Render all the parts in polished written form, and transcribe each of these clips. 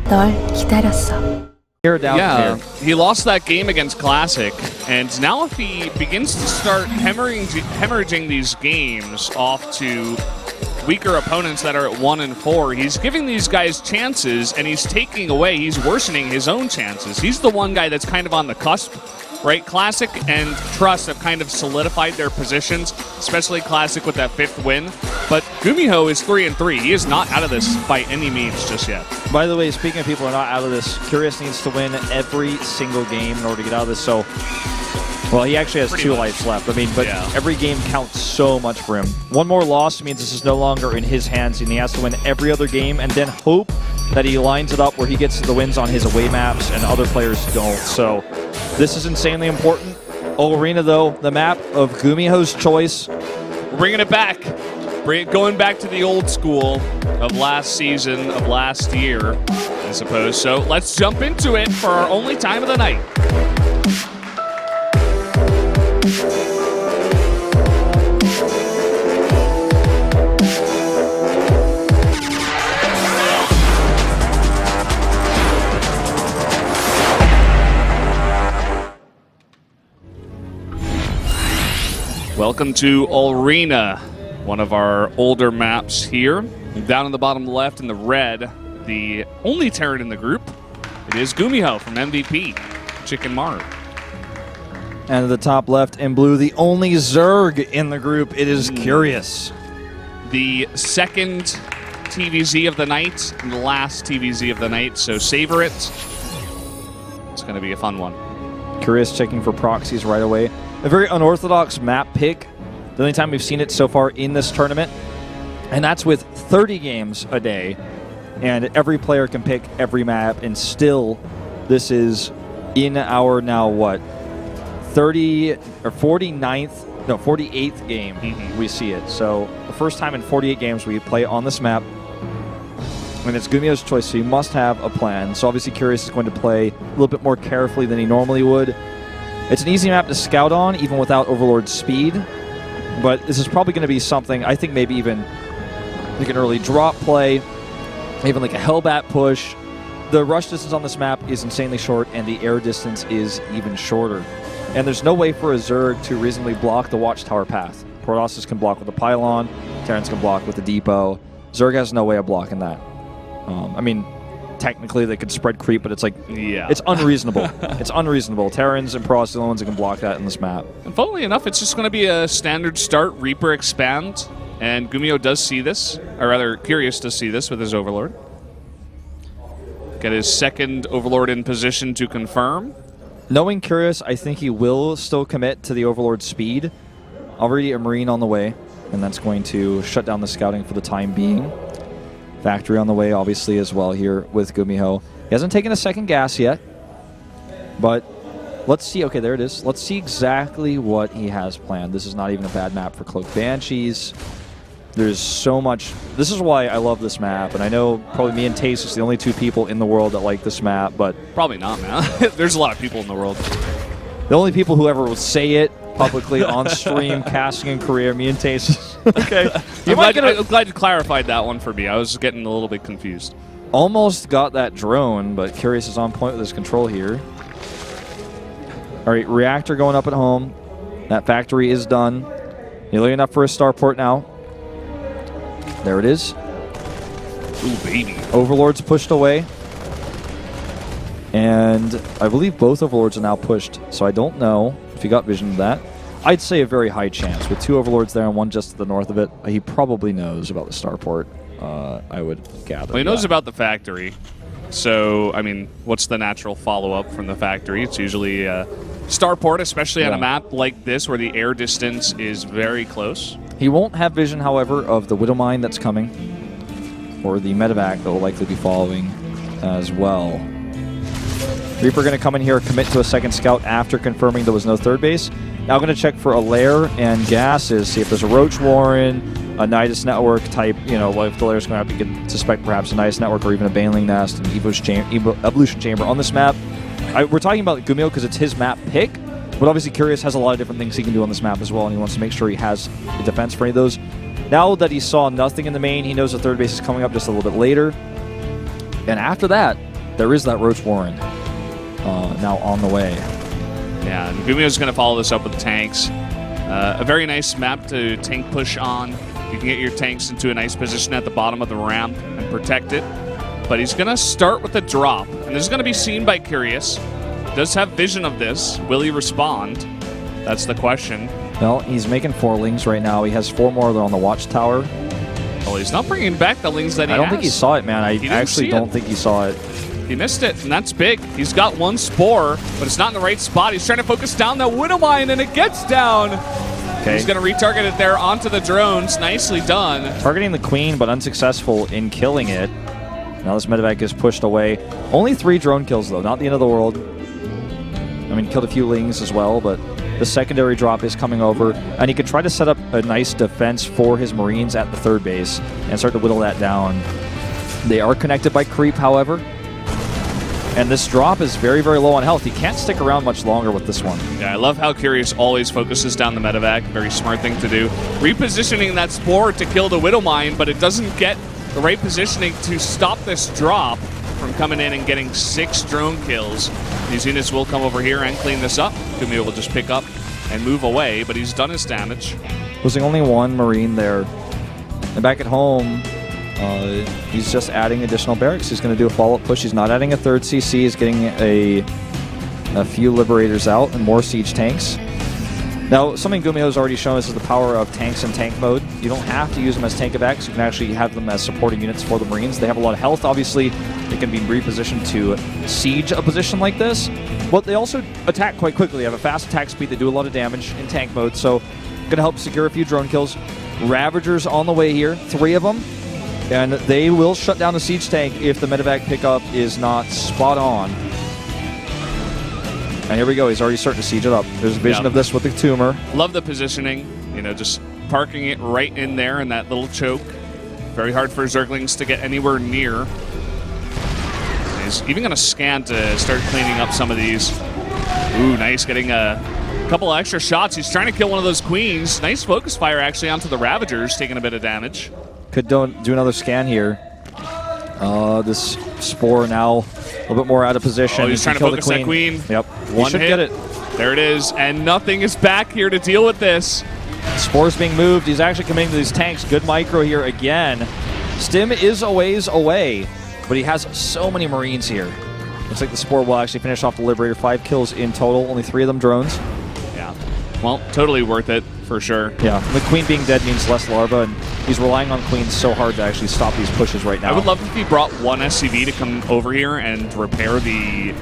널 기다렸어. Yeah, he lost that game against Classic, and now if he begins to start hemorrhaging these games off to weaker opponents that are at 1 and 4, he's giving these guys chances, and he's taking away, he's worsening his own chances. He's the one guy that's kind of on the cusp, right? Classic and Trust have kind of solidified their positions, especially Classic with that 5th win. But Gumiho is 3 and 3. He is not out of this by any means just yet. By the way, speaking of people who are not out of this, Curious needs to win every single game in order to get out of this. So, well, he actually has 2 lives left. I mean, but every game counts so much for him. One more loss means this is no longer in his hands, and he has to win every other game and then hope that he lines it up where he gets the wins on his away maps and other players don't. So this is insanely important. Arena, though, the map of Gumiho's choice. We're bringing it back. Going back to the old school of last season, of last year, I suppose. So let's jump into it for our only time of the night. Welcome to Arena, one of our older maps here. Down in the bottom left in the red, the only Terran in the group, it is Gumiho from MVP, Chicken Maru. And at the top left in blue, the only Zerg in the group, it is Curious. The second TVZ of the night and the last TVZ of the night, so savor it. It's going to be a fun one. Curious checking for proxies right away. A very unorthodox map pick. The only time we've seen it so far in this tournament. And that's with 30 games a day. And every player can pick every map. And still, this is in our now, what, 48th game we see it. So the first time in 48 games we play on this map. And it's Gumiho's choice, so you must have a plan. So obviously Curious is going to play a little bit more carefully than he normally would. It's an easy map to scout on, even without Overlord speed. But this is probably going to be something, I think maybe even like an early drop play, even like a Hellbat push. The rush distance on this map is insanely short, and the air distance is even shorter. And there's no way for a Zerg to reasonably block the Watchtower path. Protosses can block with the Pylon, Terrans can block with the Depot. Zerg has no way of blocking that. I mean, technically they could spread creep, but it's like, it's unreasonable. It's unreasonable. Terrans and Protoss are the ones that can block that in this map. And funnily enough, it's just going to be a standard start, Reaper expand, and Gumiho does see this, or rather, Curious does see this with his Overlord. Get his second Overlord in position to confirm. Knowing Curious, I think he will still commit to the Overlord speed. Already a Marine on the way, and that's going to shut down the scouting for the time being. Factory on the way, obviously, as well here with Gumiho. He hasn't taken a second gas yet, but let's see. Okay, there it is. Let's see exactly what he has planned. This is not even a bad map for Cloaked Banshees. There's so much. This is why I love this map, and I know probably me and Tace is the only 2 people in the world that like this map, but... Probably not, man. There's a lot of people in the world. The only people who ever would say it publicly on stream, casting in career, me and Tace. Okay. I'm glad you clarified that one for me. I was getting a little bit confused. Almost got that drone, but Curious is on point with his control here. All right, reactor going up at home. That factory is done. Nearly enough for a starport now. There it is. Ooh, baby. Overlord's pushed away. And I believe both Overlords are now pushed, so I don't know if he got vision of that. I'd say a very high chance. With 2 Overlords there and 1 just to the north of it, he probably knows about the starport, I would gather. Well, he knows about the factory. So, I mean, what's the natural follow-up from the factory? It's usually starport, especially on a map like this where the air distance is very close. He won't have vision, however, of the Widowmine that's coming, or the medevac that will likely be following as well. Reaper going to come in here, commit to a second scout after confirming there was no third base. Now going to check for a lair and gases, see if there's a Roach Warren, a Nidus Network type, you know, if the lair's going to have, you could suspect perhaps a Nidus Network or even a Baneling Nest and Evolution Chamber on this map. We're talking about Gumiho because it's his map pick, but obviously Curious has a lot of different things he can do on this map as well, and he wants to make sure he has a defense for any of those. Now that he saw nothing in the main, he knows the third base is coming up just a little bit later. And after that, there is that Roach Warren now on the way. Yeah, and Gumiho's going to follow this up with tanks. A very nice map to tank push on. You can get your tanks into a nice position at the bottom of the ramp and protect it. But he's going to start with a drop, and this is going to be seen by Curious. Does have vision of this. Will he respond? That's the question. Well, he's making 4 lings right now. He has 4 more that are on the watchtower. Well, he's not bringing back the lings that he has. I don't think he saw it, man. I actually don't think he saw it. He missed it, and that's big. He's got 1 spore, but it's not in the right spot. He's trying to focus down that Widow Mine, and it gets down. Okay. He's going to retarget it there onto the drones. Nicely done. Targeting the Queen, but unsuccessful in killing it. Now this medevac is pushed away. Only 3 drone kills, though. Not the end of the world. I mean, killed a few lings as well, but the secondary drop is coming over, and he could try to set up a nice defense for his Marines at the 3rd base and start to whittle that down. They are connected by creep, however. And this drop is very, very low on health. He can't stick around much longer with this one. Yeah, I love how Curious always focuses down the medevac. Very smart thing to do. Repositioning that spore to kill the Widow Mine, but it doesn't get the right positioning to stop this drop from coming in and getting 6 drone kills. These units will come over here and clean this up. Gumiho will just pick up and move away, but he's done his damage. Losing only 1 Marine there. And back at home, he's just adding additional barracks. He's going to do a follow-up push. He's not adding a 3rd CC. He's getting a few Liberators out and more siege tanks. Now, something Gumiho's already shown us is the power of tanks in tank mode. You don't have to use them as tank evacs. You can actually have them as supporting units for the Marines. They have a lot of health, obviously. They can be repositioned to siege a position like this. But they also attack quite quickly. They have a fast attack speed. They do a lot of damage in tank mode. So, going to help secure a few drone kills. Ravagers on the way here. 3 of them. And they will shut down the siege tank if the medevac pickup is not spot on. And here we go. He's already starting to siege it up. There's a vision of this with the tumor. Love the positioning. You know, just parking it right in there in that little choke. Very hard for Zerglings to get anywhere near. And he's even going to scan to start cleaning up some of these. Ooh, nice. Getting a couple of extra shots. He's trying to kill one of those queens. Nice focus fire, actually, onto the Ravagers, taking a bit of damage. Could do another scan here. This spore now a little bit more out of position. Oh, he's trying to focus that queen. Yep. One hit. Get it. There it is. And nothing is back here to deal with this. Spore's being moved. He's actually coming to these tanks. Good micro here again. Stim is a ways away, but he has so many Marines here. Looks like the Spore will actually finish off the Liberator. 5 kills in total. Only 3 of them drones. Yeah. Well, totally worth it. For sure. Yeah, the Queen being dead means less larva, and he's relying on Queens so hard to actually stop these pushes right now. I would love if he brought 1 SCV to come over here and repair the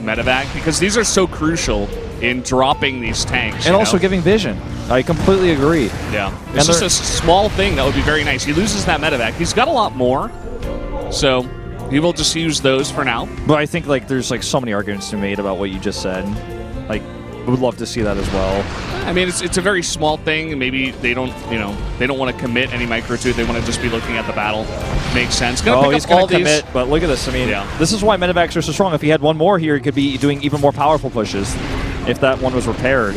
medevac, because these are so crucial in dropping these tanks. And also giving vision. I completely agree. Yeah. It's just a small thing that would be very nice. He loses that medevac. He's got a lot more, so he will just use those for now. But I think there's so many arguments to be made about what you just said. I would love to see that as well. I mean, it's a very small thing. Maybe they don't want to commit any micro to it. They want to just be looking at the battle. Makes sense. He's going to commit, but look at this. I mean, this is why medevacs are so strong. If he had 1 more here, he could be doing even more powerful pushes if that one was repaired.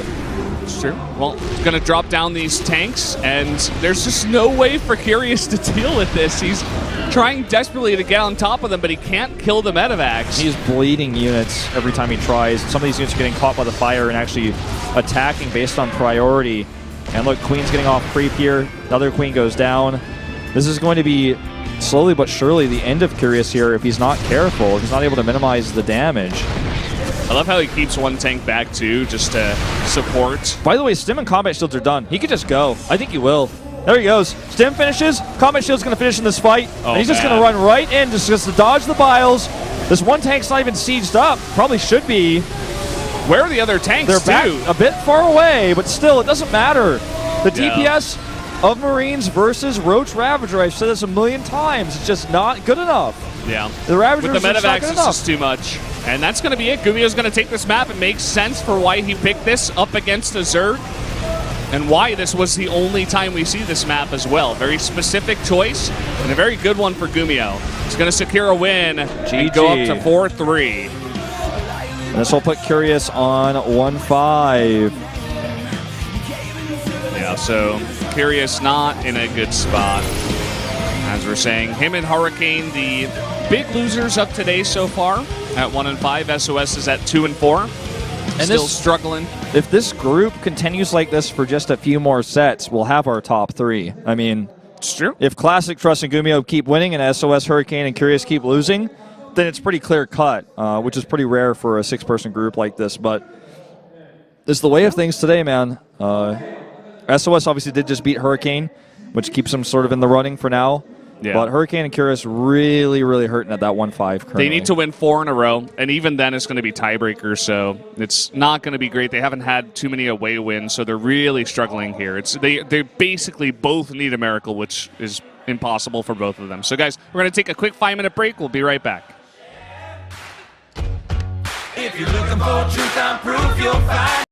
It's true. Well, he's going to drop down these tanks, and there's just no way for Curious to deal with this. He's trying desperately to get on top of them, but he can't kill the medevacs. He's bleeding units every time he tries. Some of these units are getting caught by the fire and actually attacking based on priority. And look, Queen's getting off creep here. Another Queen goes down. This is going to be slowly but surely the end of Curious here if he's not careful, if he's not able to minimize the damage. I love how he keeps 1 tank back too, just to support. By the way, Stim and Combat Shields are done. He could just go. I think he will. There he goes. Stim finishes. Combat Shield's going to finish in this fight. Oh, and he's just going to run right in just to dodge the biles. This 1 tank's not even sieged up. Probably should be. Where are the other tanks, They're back a bit far away, but still, it doesn't matter. The DPS of Marines versus Roach Ravager, I've said this a million times, it's just not good enough. Yeah. The Ravagers with the medevacs, it's just too much. And that's going to be it. Gumiho's going to take this map. It makes sense for why he picked this up against a Zerg, and why this was the only time we see this map as well. Very specific choice, and a very good one for Gumiho. He's going to secure a win and go up to 4-3. And this will put Curious on 1-5. Yeah, so Curious not in a good spot. As we're saying. Him and Hurricane, the big losers of today so far at 1-5. SOS is at 2-4. And still struggling. If this group continues like this for just a few more sets, we'll have our top 3. I mean, it's true. If Classic, Trust, and Gumiho keep winning and SOS, Hurricane, and Curious keep losing, then it's pretty clear cut, which is pretty rare for a 6-person group like this. But it's the way of things today, man. SOS obviously did just beat Hurricane, which keeps them sort of in the running for now. Yeah. But Hurricane and Curious really, really hurting at that 1-5 currently. They need to win 4 in a row, and even then it's going to be tiebreakers, so it's not going to be great. They haven't had too many away wins, so they're really struggling here. They basically both need a miracle, which is impossible for both of them. So, guys, we're going to take a quick 5-minute break. We'll be right back. If you're looking for truth and proof, you'll find